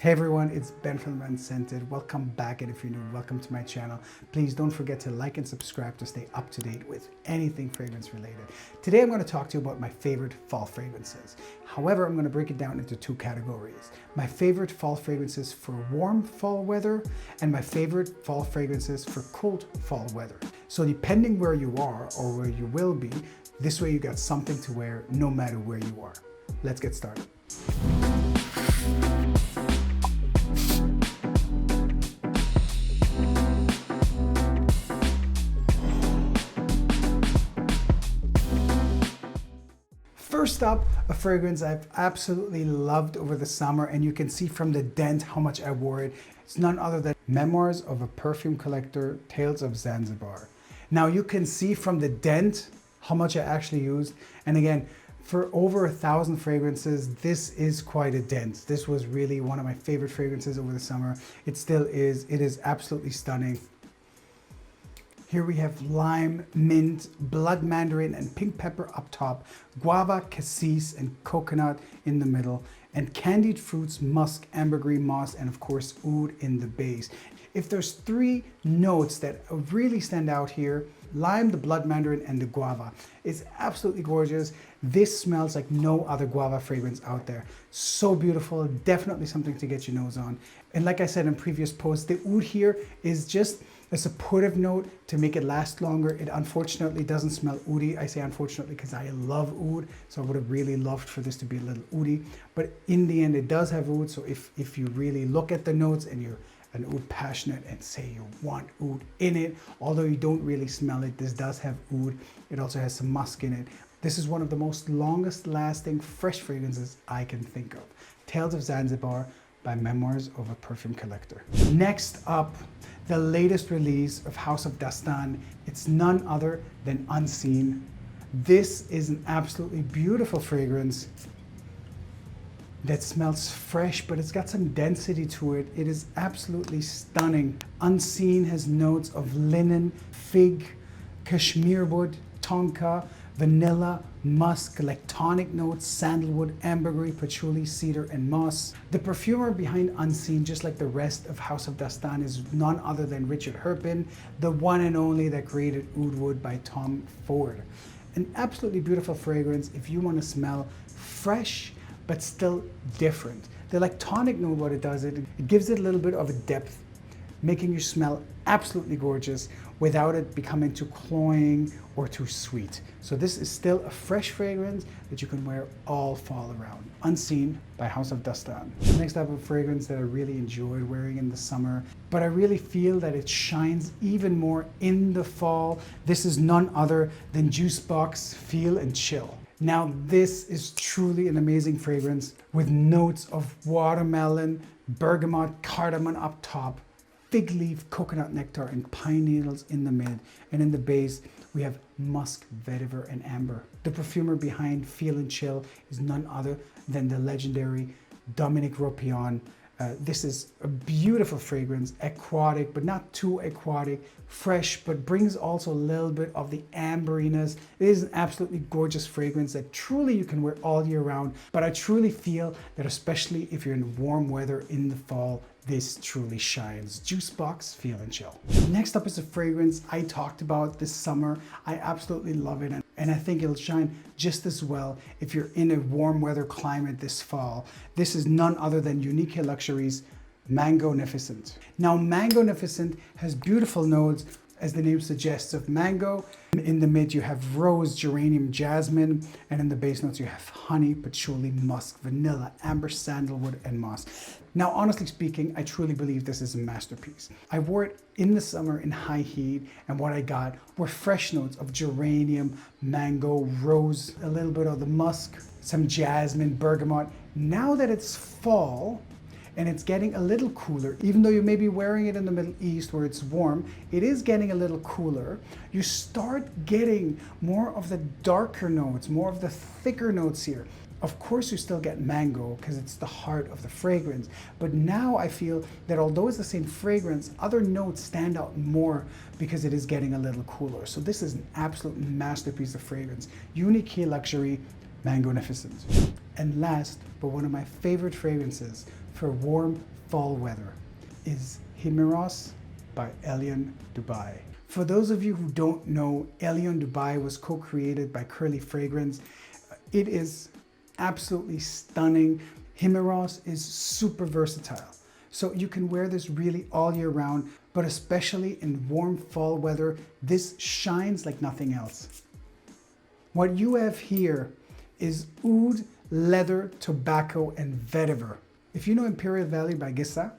Hey everyone, it's Ben from Unscented. Welcome back, and if you're new, welcome to my channel. Please don't forget to like and subscribe to stay up to date with anything fragrance related. Today I'm going to talk to you about my favorite fall fragrances. However, I'm going to break it down into two categories. My favorite fall fragrances for warm fall weather and my favorite fall fragrances for cold fall weather. So depending where you are or where you will be, this way you got something to wear no matter where you are. Let's get started. First up, a fragrance I've absolutely loved over the summer, and you can see from the dent how much I wore it. It's none other than Memoirs of a Perfume Collector, Tales of Zanzibar. Now you can see from the dent how much I actually used. And again, for over 1,000 fragrances, this is quite a dent. This was really one of my favorite fragrances over the summer. It still is. It is absolutely stunning. Here we have lime, mint, blood mandarin, and pink pepper up top, guava, cassis, and coconut in the middle, and candied fruits, musk, ambergris, moss, and of course oud in the base. If there's three notes that really stand out here, lime, the blood mandarin, and the guava. It's absolutely gorgeous. This smells like no other guava fragrance out there. So beautiful, definitely something to get your nose on. And like I said in previous posts, the oud here is just a supportive note to make it last longer. It unfortunately doesn't smell oudy. I say unfortunately because I love oud, so I would have really loved for this to be a little oudy. But in the end, it does have oud, so if you really look at the notes and you're an oud passionate and say you want oud in it, although you don't really smell it, this does have oud. It also has some musk in it. This is one of the most longest lasting fresh fragrances I can think of. Tales of Zanzibar by Memoirs of a Perfume Collector. Next up, the latest release of House of Dastan. It's none other than Unseen. This is an absolutely beautiful fragrance that smells fresh, but it's got some density to it. It is absolutely stunning. Unseen has notes of linen, fig, cashmere wood, tonka, vanilla, musk, lactonic notes, sandalwood, ambergris, patchouli, cedar, and moss. The perfumer behind Unseen, just like the rest of House of Dastan, is none other than Richard Herpin, the one and only that created Oud Wood by Tom Ford. An absolutely beautiful fragrance if you want to smell fresh, but still different. The lactonic note, what it does, it gives it a little bit of a depth, making you smell absolutely gorgeous without it becoming too cloying or too sweet. So this is still a fresh fragrance that you can wear all fall around. Unseen by House of Dastan. Next up, a fragrance that I really enjoyed wearing in the summer, but I really feel that it shines even more in the fall. This is none other than Juicebox Feel and Chill. Now this is truly an amazing fragrance with notes of watermelon, bergamot, cardamom up top, fig leaf, coconut nectar, and pine needles in the mid. And in the base, we have musk, vetiver, and amber. The perfumer behind Feel and Chill is none other than the legendary Dominique Ropion. This is a beautiful fragrance, aquatic, but not too aquatic, fresh, but brings also a little bit of the amberiness. It is an absolutely gorgeous fragrance that truly you can wear all year round, but I truly feel that especially if you're in warm weather in the fall, this truly shines. Juicebox Feel and Chill. Next up is a fragrance I talked about this summer. I absolutely love it, and I think it'll shine just as well if you're in a warm weather climate this fall. This is none other than Unique Luxuries Mango-nificent. Now, Mango-nificent has beautiful notes, as the name suggests, of mango. In the mid, you have rose, geranium, jasmine, and in the base notes, you have honey, patchouli, musk, vanilla, amber, sandalwood, and moss. Now, honestly speaking, I truly believe this is a masterpiece. I wore it in the summer in high heat, and what I got were fresh notes of geranium, mango, rose, a little bit of the musk, some jasmine, bergamot. Now that it's fall, and it's getting a little cooler, even though you may be wearing it in the Middle East where it's warm, it is getting a little cooler. You start getting more of the darker notes, more of the thicker notes here. Of course, you still get mango because it's the heart of the fragrance. But now I feel that although it's the same fragrance, other notes stand out more because it is getting a little cooler. So this is an absolute masterpiece of fragrance. Unique Luxury Mango-nificent. And last, but one of my favorite fragrances for warm fall weather is Himeros by Elion Dubai. For those of you who don't know, Elion Dubai was co-created by Curly Fragrance. It is absolutely stunning. Himeros is super versatile. So you can wear this really all year round, but especially in warm fall weather, this shines like nothing else. What you have here is oud, leather, tobacco, and vetiver. If you know Imperial Valley by Gissa,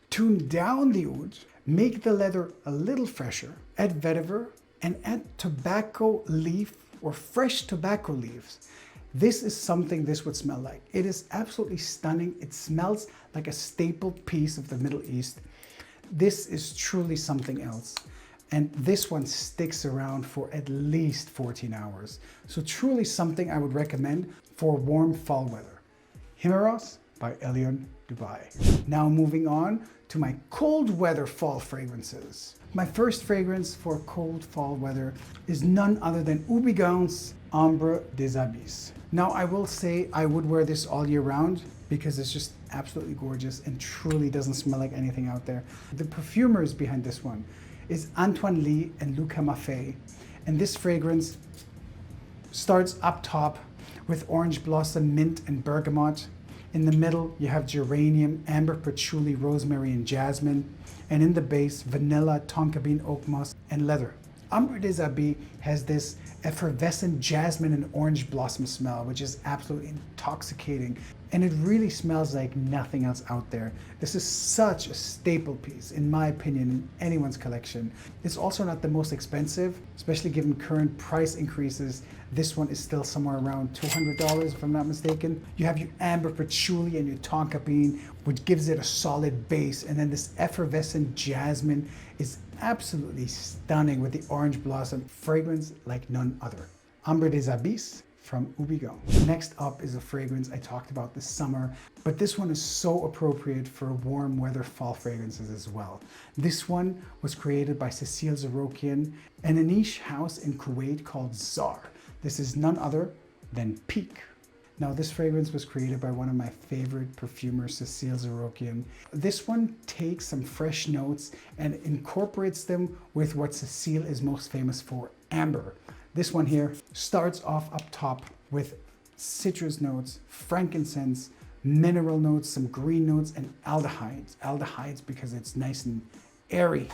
tune down the oud, make the leather a little fresher, add vetiver, and add tobacco leaf or fresh tobacco leaves. This is something this would smell like. It is absolutely stunning. It smells like a staple piece of the Middle East. This is truly something else. And this one sticks around for at least 14 hours. So truly something I would recommend for warm fall weather. Himeros by Elion Dubai. Now moving on to my cold weather fall fragrances. My first fragrance for cold fall weather is none other than Houbigant's Ambre des Abysses. Now I will say I would wear this all year round because it's just absolutely gorgeous and truly doesn't smell like anything out there. The perfumers behind this one is Antoine Lie and Luca Maffei. And this fragrance starts up top with orange blossom, mint, and bergamot. In the middle, you have geranium, amber patchouli, rosemary, and jasmine. And in the base, vanilla, tonka bean, oak moss, and leather. Ambre des Abysses has this effervescent jasmine and orange blossom smell, which is absolutely intoxicating. And it really smells like nothing else out there. This is such a staple piece, in my opinion, in anyone's collection. It's also not the most expensive, especially given current price increases. This one is still somewhere around $200, if I'm not mistaken. You have your amber patchouli and your tonka bean, which gives it a solid base. And then this effervescent jasmine is absolutely stunning with the orange blossom fragrance like none other. Ambre des Abysses from Houbigant. Next up is a fragrance I talked about this summer, but this one is so appropriate for warm weather fall fragrances as well. This one was created by Cecile Zarokian and a niche house in Kuwait called Zar. This is none other than Peak. Now this fragrance was created by one of my favorite perfumers, Cecile Zarokian. This one takes some fresh notes and incorporates them with what Cecile is most famous for, amber. This one here starts off up top with citrus notes, frankincense, mineral notes, some green notes, and aldehydes. Aldehydes because it's nice and airy.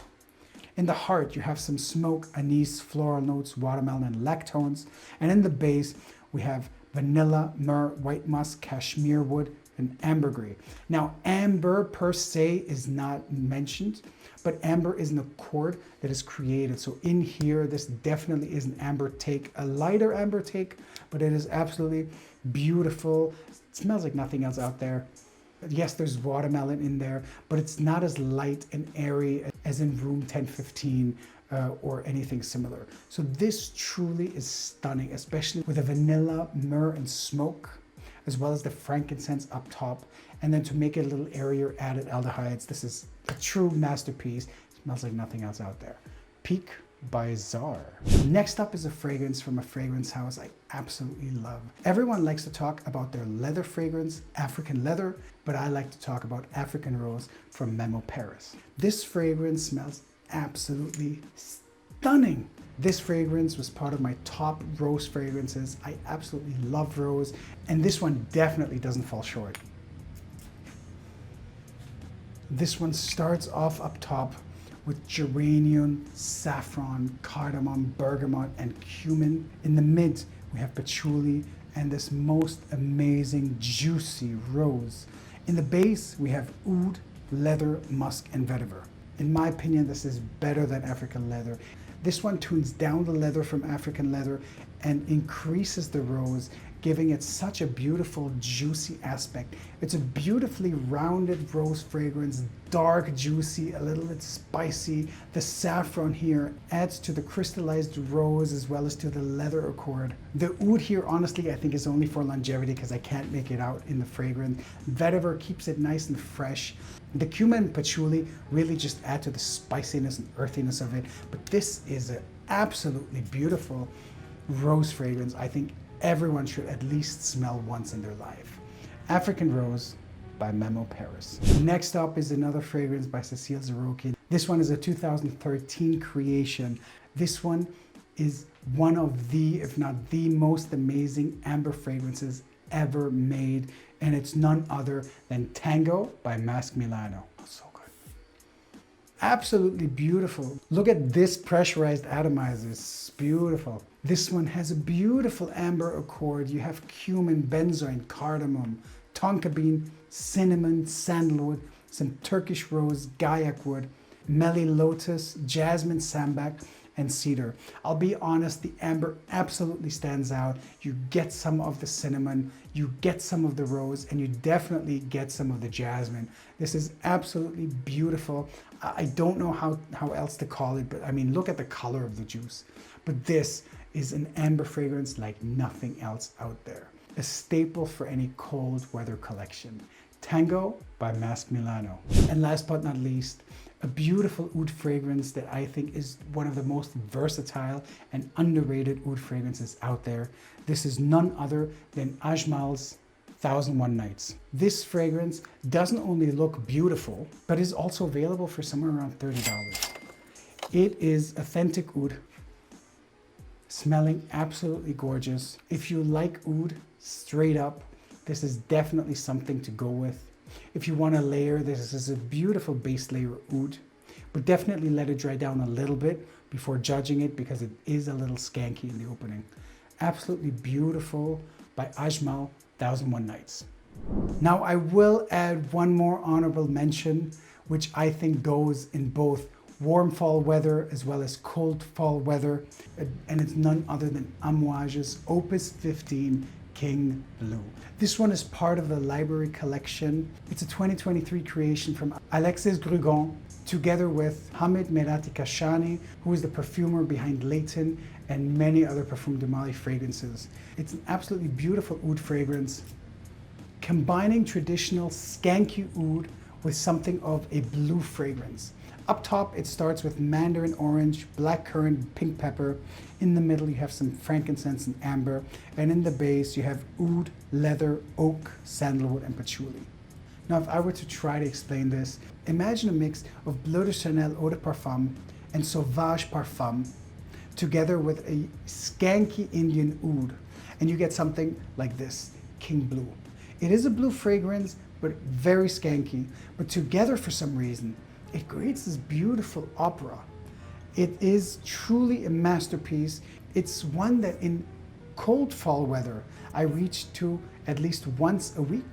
In the heart, you have some smoke, anise, floral notes, watermelon, and lactones. And in the base, we have vanilla, myrrh, white musk, cashmere wood, and ambergris. Now, amber per se is not mentioned, but amber is an accord that is created. So in here, this definitely is an amber take, a lighter amber take, but it is absolutely beautiful. It smells like nothing else out there. Yes, there's watermelon in there, but it's not as light and airy as in Room 1015 or anything similar. So this truly is stunning, especially with the vanilla, myrrh, and smoke, as well as the frankincense up top. And then to make it a little airier, added aldehydes. This is a true masterpiece. It smells like nothing else out there. Peak by Zar. Next up is a fragrance from a fragrance house I absolutely love. Everyone likes to talk about their leather fragrance, African leather, but I like to talk about African Rose from Memo Paris. This fragrance smells absolutely stunning. This fragrance was part of my top rose fragrances. I absolutely love rose, and this one definitely doesn't fall short. This one starts off up top with geranium, saffron, cardamom, bergamot, and cumin. In the mid, we have patchouli and this most amazing juicy rose. In the base, we have oud, leather, musk, and vetiver. In my opinion, this is better than African leather. This one tunes down the leather from African leather and increases the rose, giving it such a beautiful, juicy aspect. It's a beautifully rounded rose fragrance, dark, juicy, a little bit spicy. The saffron here adds to the crystallized rose as well as to the leather accord. The oud here, honestly, I think is only for longevity because I can't make it out in the fragrance. Vetiver keeps it nice and fresh. The cumin and patchouli really just add to the spiciness and earthiness of it. But this is an absolutely beautiful rose fragrance. I think everyone should at least smell once in their life. African Rose by Memo Paris. Next up is another fragrance by Cecile Zarokian. This one is a 2013 creation. This one is one of the, if not the most amazing amber fragrances ever made, and it's none other than Tango by Masque Milano. Oh, so good. Absolutely beautiful. Look at this pressurized atomizer, it's beautiful. This one has a beautiful amber accord. You have cumin, benzoin, cardamom, tonka bean, cinnamon, sandalwood, some Turkish rose, gaiac wood, Meli lotus, jasmine sambac, and cedar. I'll be honest, the amber absolutely stands out. You get some of the cinnamon, you get some of the rose, and you definitely get some of the jasmine. This is absolutely beautiful. I don't know how else to call it, but I mean, look at the color of the juice. But this is an amber fragrance like nothing else out there. A staple for any cold weather collection. Tango by Masque Milano. And last but not least, a beautiful oud fragrance that I think is one of the most versatile and underrated oud fragrances out there. This is none other than Ajmal's 1001 Nights. This fragrance doesn't only look beautiful, but is also available for somewhere around $30. It is authentic oud, smelling absolutely gorgeous. If you like oud straight up, this is definitely something to go with. If you want to layer, this is a beautiful base layer oud, but definitely let it dry down a little bit before judging it because it is a little skanky in the opening. Absolutely beautiful by Ajmal 1001 Nights. Now I will add one more honorable mention, which I think goes in both warm fall weather as well as cold fall weather, and it's none other than Amouage's Opus 15 King Blue. This one is part of the library collection. It's a 2023 creation from Alexis Grugon, together with Hamid Merati Kashani, who is the perfumer behind Leighton and many other Parfum de Mali fragrances. It's an absolutely beautiful oud fragrance, combining traditional skanky oud with something of a blue fragrance. Up top, it starts with mandarin orange, blackcurrant, pink pepper. In the middle, you have some frankincense and amber. And in the base, you have oud, leather, oak, sandalwood, and patchouli. Now, if I were to try to explain this, imagine a mix of Bleu de Chanel Eau de Parfum and Sauvage Parfum together with a skanky Indian oud. And you get something like this, King Blue. It is a blue fragrance, but very skanky. But together, for some reason, it creates this beautiful opera. It is truly a masterpiece. It's one that in cold fall weather, I reach to at least once a week.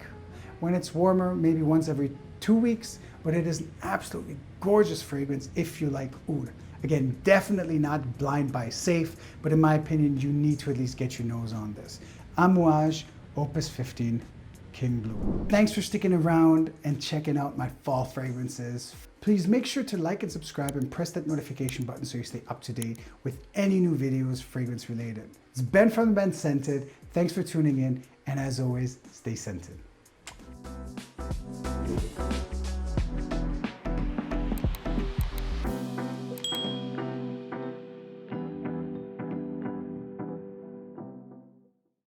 When it's warmer, maybe once every 2 weeks, but it is an absolutely gorgeous fragrance if you like oud. Again, definitely not blind buy safe, but in my opinion, you need to at least get your nose on this. Amouage Opus 15 King Blue. Thanks for sticking around and checking out my fall fragrances. Please make sure to like and subscribe and press that notification button so you stay up to date with any new videos fragrance related. It's Ben from Ben Scented. Thanks for tuning in, and as always, stay scented.